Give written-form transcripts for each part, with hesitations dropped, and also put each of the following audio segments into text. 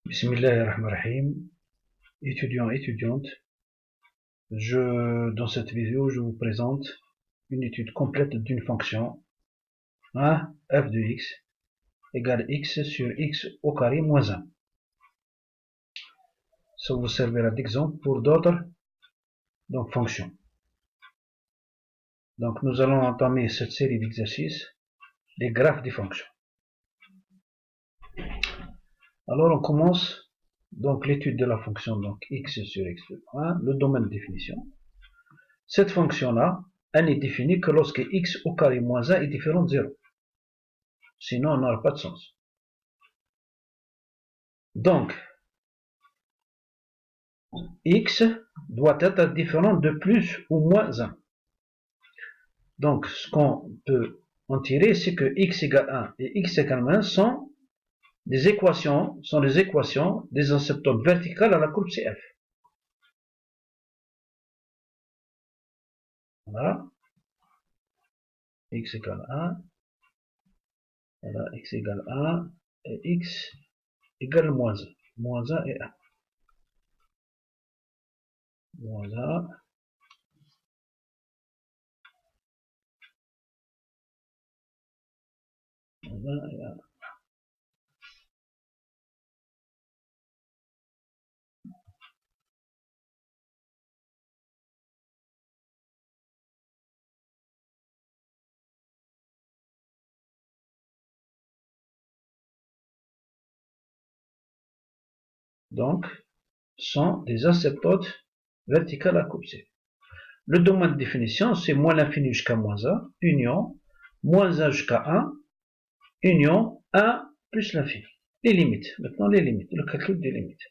Bismillahirrahmanirrahim. Étudiants et étudiantes, dans cette vidéo, je vous présente une étude complète d'une fonction f de x égale x sur x au carré moins 1. Ça vous servira d'exemple pour d'autres fonctions. Donc nous allons entamer cette série d'exercices, les graphes des fonctions. Alors on commence donc l'étude de la fonction x sur x de 1, le domaine de définition. Cette fonction-là, elle n'est définie que lorsque x au carré moins 1 est différent de 0. Sinon, elle n'aura pas de sens. Donc, x doit être différent de plus ou moins 1. Donc, ce qu'on peut en tirer, c'est que x égale 1 et x égale 1 sont des équations des asymptotes verticales à la courbe CF. Voilà. X égale 1. Voilà, x égale 1 et x égale moins 1. Moins 1 et 1. Moins 1. Moins 1 et 1. Donc, sont des asymptotes verticales à courbe C. Le domaine de définition, c'est moins l'infini jusqu'à moins 1, union, moins 1 jusqu'à 1, union, 1 plus l'infini. Les limites. Maintenant, les limites. Le calcul des limites.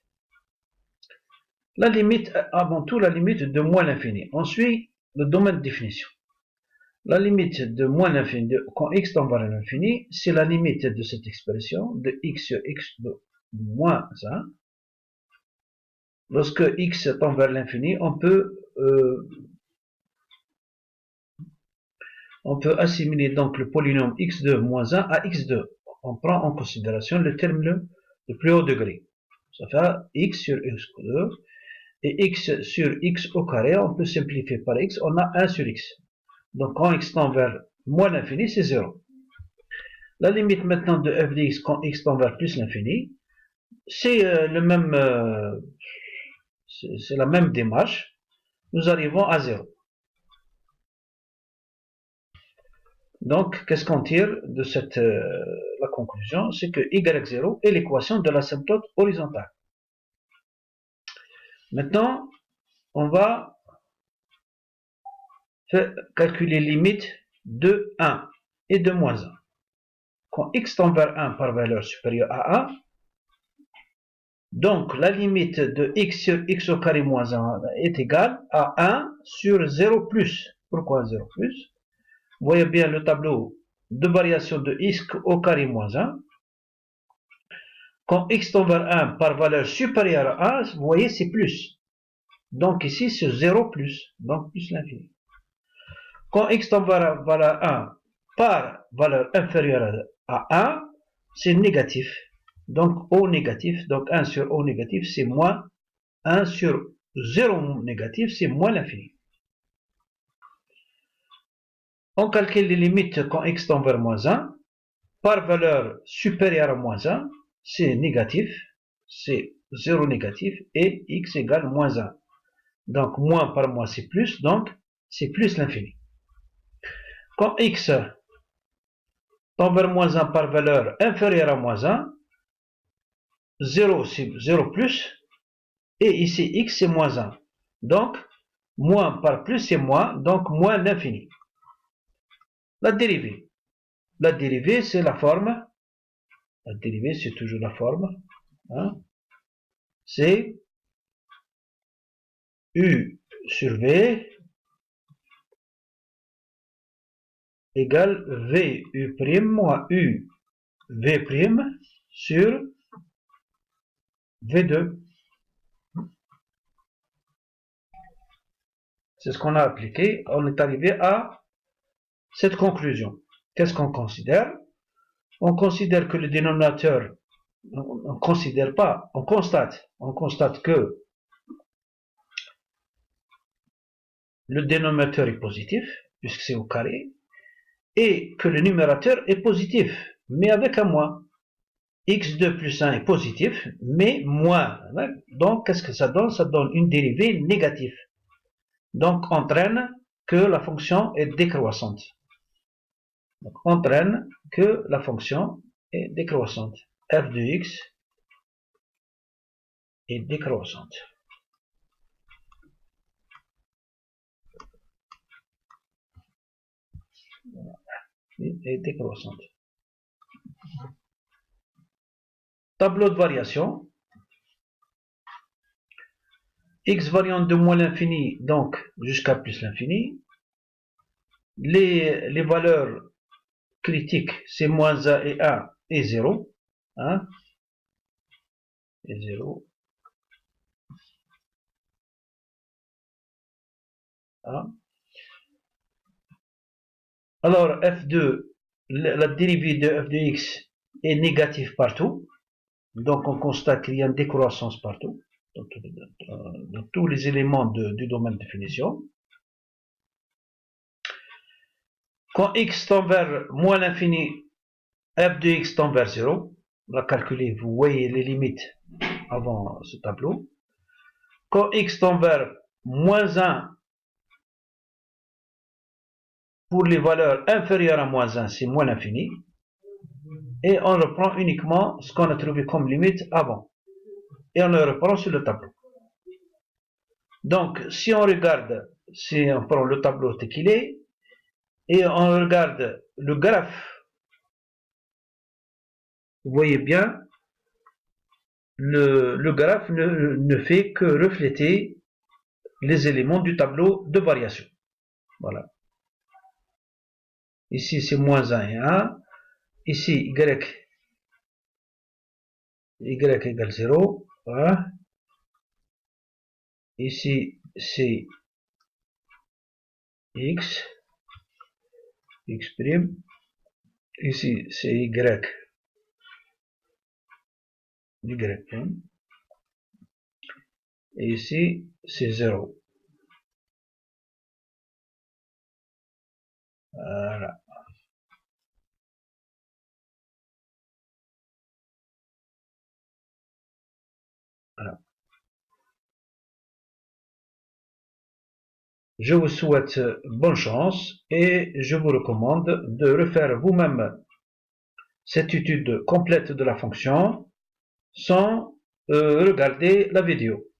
La limite, avant tout, la limite de moins l'infini. Ensuite, le domaine de définition. La limite de moins l'infini, quand x tend vers l'infini, c'est la limite de cette expression de x sur x de moins 1. Lorsque x tend vers l'infini, on peut assimiler donc le polynôme x2 moins 1 à x2. On prend en considération le terme le plus haut degré. Ça fait x sur x2 et x sur x au carré, on peut simplifier par x, on a 1 sur x. Donc quand x tend vers moins l'infini, c'est 0. La limite maintenant de f de x quand x tend vers plus l'infini, c'est c'est la même démarche. Nous arrivons à 0. Donc, qu'est-ce qu'on tire de la conclusion? C'est que y0 est l'équation de l'asymptote horizontale. Maintenant, on va calculer les limites de 1 et de moins 1. Quand x tend vers 1 par valeur supérieure à 1, donc la limite de x sur x au carré moins 1 est égale à 1 sur 0 plus. Pourquoi 0 plus? Vous voyez bien le tableau de variation de x au carré moins 1. Quand x tend vers 1 par valeur supérieure à 1, vous voyez c'est plus. Donc ici c'est 0 plus, donc plus l'infini. Quand x tend vers valeur 1 par valeur inférieure à 1, c'est négatif. Donc O négatif, donc 1 sur O négatif, c'est moins 1 sur 0 négatif, c'est moins l'infini. On calcule les limites quand x tend vers moins 1. Par valeur supérieure à moins 1, c'est négatif, c'est 0 négatif, et x égale moins 1. Donc moins par moins c'est plus, donc c'est plus l'infini. Quand x tend vers moins 1 par valeur inférieure à moins 1, 0 c'est 0 plus, et ici x c'est moins 1. Donc, moins par plus c'est moins, donc moins l'infini. La dérivée. La dérivée c'est la forme, la dérivée c'est toujours la forme, c'est u sur v égale v u' moins u v' sur v2. C'est ce qu'on a appliqué. On est arrivé à cette conclusion. Qu'est-ce qu'on considère? On considère que le dénominateur on considère pas, on constate que le dénominateur est positif, puisque c'est au carré, et que le numérateur est positif, mais avec un moins. x2 plus 1 est positif, mais moins. Donc, qu'est-ce que ça donne? Ça donne une dérivée négative. Donc, entraîne que la fonction est décroissante. Donc, entraîne que la fonction est décroissante. f de x est décroissante. Est décroissante. Tableau de variation. X variant de moins l'infini, donc jusqu'à plus l'infini. Les valeurs critiques, c'est moins 1 et 1 et 0. Hein, et 0. Hein. Alors, f2, la dérivée de f de x est négative partout. Donc, on constate qu'il y a une décroissance partout, dans tous les éléments du domaine de définition. Quand x tend vers moins l'infini, f de x tend vers 0. On va calculer, vous voyez les limites avant ce tableau. Quand x tend vers moins 1, pour les valeurs inférieures à moins 1, c'est moins l'infini. Et on reprend uniquement ce qu'on a trouvé comme limite avant. Et on le reprend sur le tableau. Donc, si on regarde, si on prend le tableau tel qu'il est, et on regarde le graphe, vous voyez bien, le graphe ne fait que refléter les éléments du tableau de variation. Voilà. Ici, c'est moins 1 et 1. Ici, y égale 0. Voilà. Ici, c'est x prime. Ici, c'est y prime. Et ici, c'est 0. Voilà. Voilà. Je vous souhaite bonne chance et je vous recommande de refaire vous-même cette étude complète de la fonction sans regarder la vidéo.